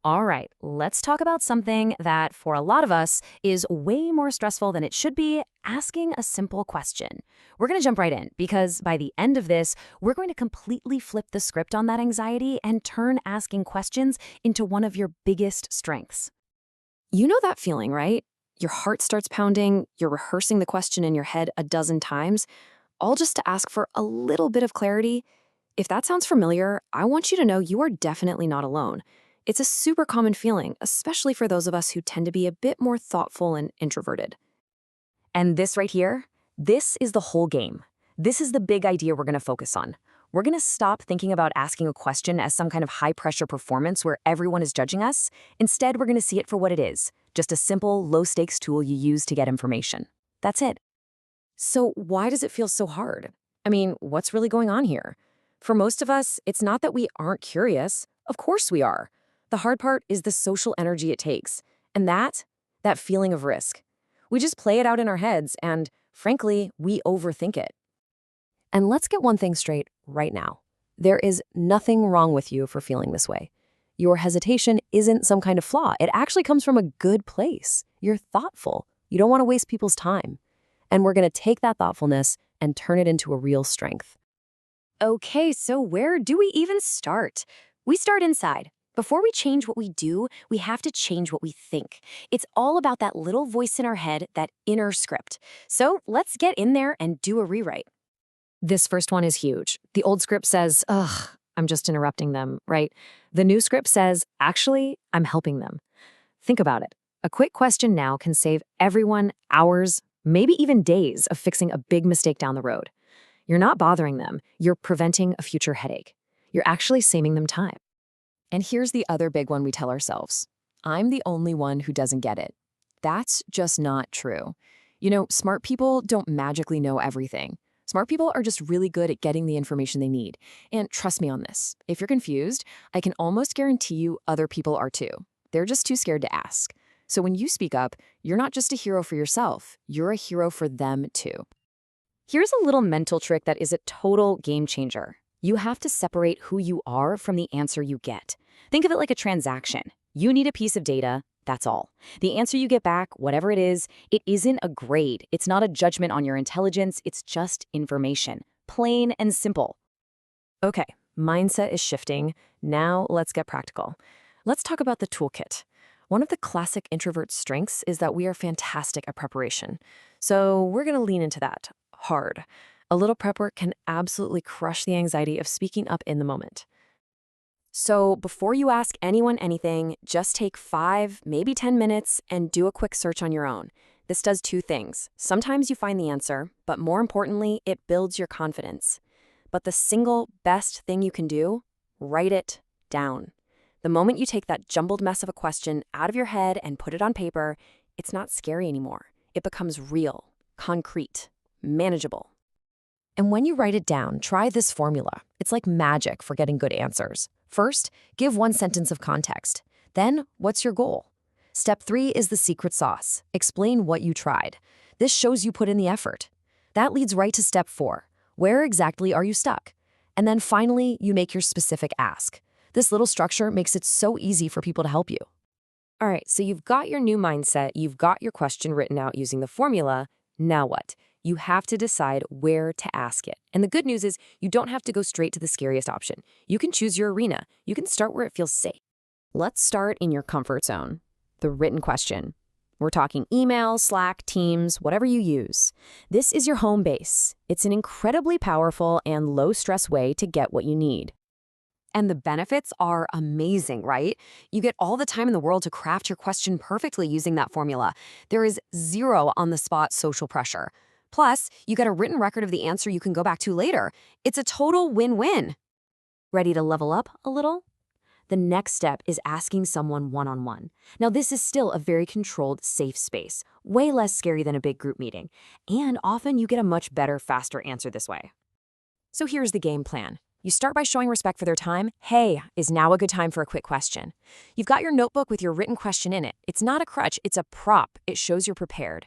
All right, let's talk about something that, for a lot of us, is way more stressful than it should be: asking a simple question. We're going to jump right in because by the end of this, we're going to completely flip the script on that anxiety and turn asking questions into one of your biggest strengths. You know that feeling, right? Your heart starts pounding, you're rehearsing the question in your head a dozen times, all just to ask for a little bit of clarity. If that sounds familiar, I want you to know you are definitely not alone. It's a super common feeling, especially for those of us who tend to be a bit more thoughtful and introverted. And this right here, this is the whole game. This is the big idea we're going to focus on. We're going to stop thinking about asking a question as some kind of high-pressure performance where everyone is judging us. Instead, we're going to see it for what it is, just a simple, low-stakes tool you use to get information. That's it. So why does it feel so hard? I mean, what's really going on here? For most of us, it's not that we aren't curious. Of course we are. The hard part is the social energy it takes, and that feeling of risk. We just play it out in our heads, and frankly, we overthink it. And let's get one thing straight right now. There is nothing wrong with you for feeling this way. Your hesitation isn't some kind of flaw. It actually comes from a good place. You're thoughtful. You don't want to waste people's time. And we're going to take that thoughtfulness and turn it into a real strength. Okay, so where do we even start? We start inside. Before we change what we do, we have to change what we think. It's all about that little voice in our head, that inner script. So let's get in there and do a rewrite. This first one is huge. The old script says, ugh, I'm just interrupting them, right? The new script says, actually, I'm helping them. Think about it. A quick question now can save everyone hours, maybe even days of fixing a big mistake down the road. You're not bothering them. You're preventing a future headache. You're actually saving them time. And here's the other big one we tell ourselves. I'm the only one who doesn't get it. That's just not true. You know, smart people don't magically know everything. Smart people are just really good at getting the information they need. And trust me on this. If you're confused, I can almost guarantee you other people are too. They're just too scared to ask. So when you speak up, you're not just a hero for yourself. You're a hero for them too. Here's a little mental trick that is a total game changer. You have to separate who you are from the answer you get. Think of it like a transaction. You need a piece of data, that's all. The answer you get back, whatever it isn't a grade. It's not a judgment on your intelligence, it's just information. Plain and simple. Okay, mindset is shifting. Now let's get practical. Let's talk about the toolkit. One of the classic introvert strengths is that we are fantastic at preparation. So we're going to lean into that hard. A little prep work can absolutely crush the anxiety of speaking up in the moment. So before you ask anyone anything, just take 5, maybe 10 minutes and do a quick search on your own. This does 2 things. Sometimes you find the answer, but more importantly, it builds your confidence. But the single best thing you can do, write it down. The moment you take that jumbled mess of a question out of your head and put it on paper, it's not scary anymore. It becomes real, concrete, manageable. And when you write it down, try this formula. It's like magic for getting good answers. First, give 1 sentence of context. Then, what's your goal? Step 3 is the secret sauce. Explain what you tried. This shows you put in the effort. That leads right to step 4. Where exactly are you stuck? And then finally, you make your specific ask. This little structure makes it so easy for people to help you. All right, so you've got your new mindset, you've got your question written out using the formula. Now what? You have to decide where to ask it. And the good news is you don't have to go straight to the scariest option. You can choose your arena. You can start where it feels safe. Let's start in your comfort zone, the written question. We're talking email, Slack, Teams, whatever you use. This is your home base. It's an incredibly powerful and low-stress way to get what you need. And the benefits are amazing, right? You get all the time in the world to craft your question perfectly using that formula. There is 0 on-the-spot social pressure. Plus, you get a written record of the answer you can go back to later. It's a total win-win. Ready to level up a little? The next step is asking someone one-on-one. Now, this is still a very controlled, safe space, way less scary than a big group meeting. And often you get a much better, faster answer this way. So here's the game plan. You start by showing respect for their time. Hey, is now a good time for a quick question? You've got your notebook with your written question in it. It's not a crutch, it's a prop. It shows you're prepared.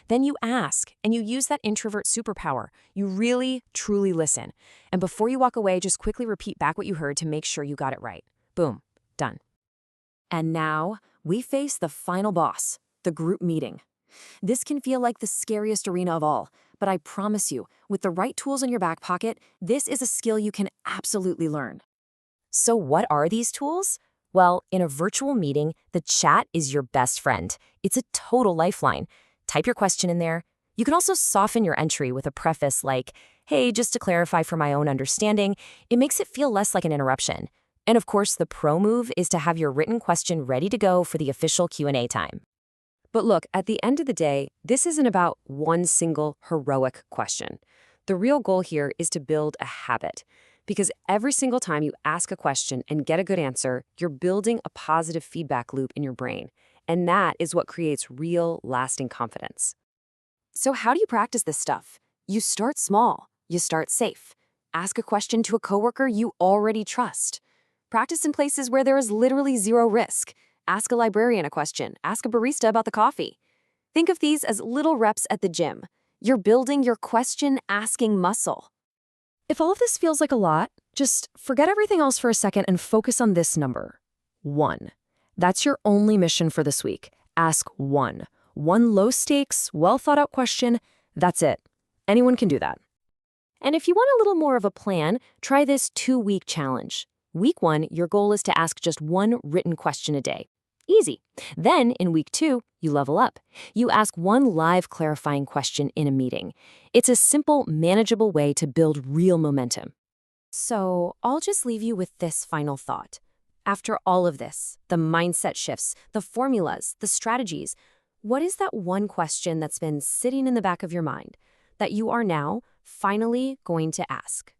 Then you ask, and you use that introvert superpower. You really, truly listen. And before you walk away, just quickly repeat back what you heard to make sure you got it right. Boom, done. And now, we face the final boss, the group meeting. This can feel like the scariest arena of all, but I promise you, with the right tools in your back pocket, this is a skill you can absolutely learn. So what are these tools? Well, in a virtual meeting, the chat is your best friend. It's a total lifeline. Type your question in there. You can also soften your entry with a preface like, hey, just to clarify for my own understanding. It makes it feel less like an interruption. And of course, the pro move is to have your written question ready to go for the official Q&A time. But look, at the end of the day, this isn't about one single heroic question. The real goal here is to build a habit. Because every single time you ask a question and get a good answer, you're building a positive feedback loop in your brain. And that is what creates real, lasting confidence. So how do you practice this stuff? You start small. You start safe. Ask a question to a coworker you already trust. Practice in places where there is literally zero risk. Ask a librarian a question. Ask a barista about the coffee. Think of these as little reps at the gym. You're building your question-asking muscle. If all of this feels like a lot, just forget everything else for a second and focus on this number. 1. That's your only mission for this week. Ask one. One low-stakes, well-thought-out question. That's it. Anyone can do that. And if you want a little more of a plan, try this 2-week challenge. Week 1, your goal is to ask just one written question a day. Easy. Then, in week 2, you level up. You ask one live clarifying question in a meeting. It's a simple, manageable way to build real momentum. So, I'll just leave you with this final thought. After all of this, the mindset shifts, the formulas, the strategies, what is that one question that's been sitting in the back of your mind that you are now finally going to ask?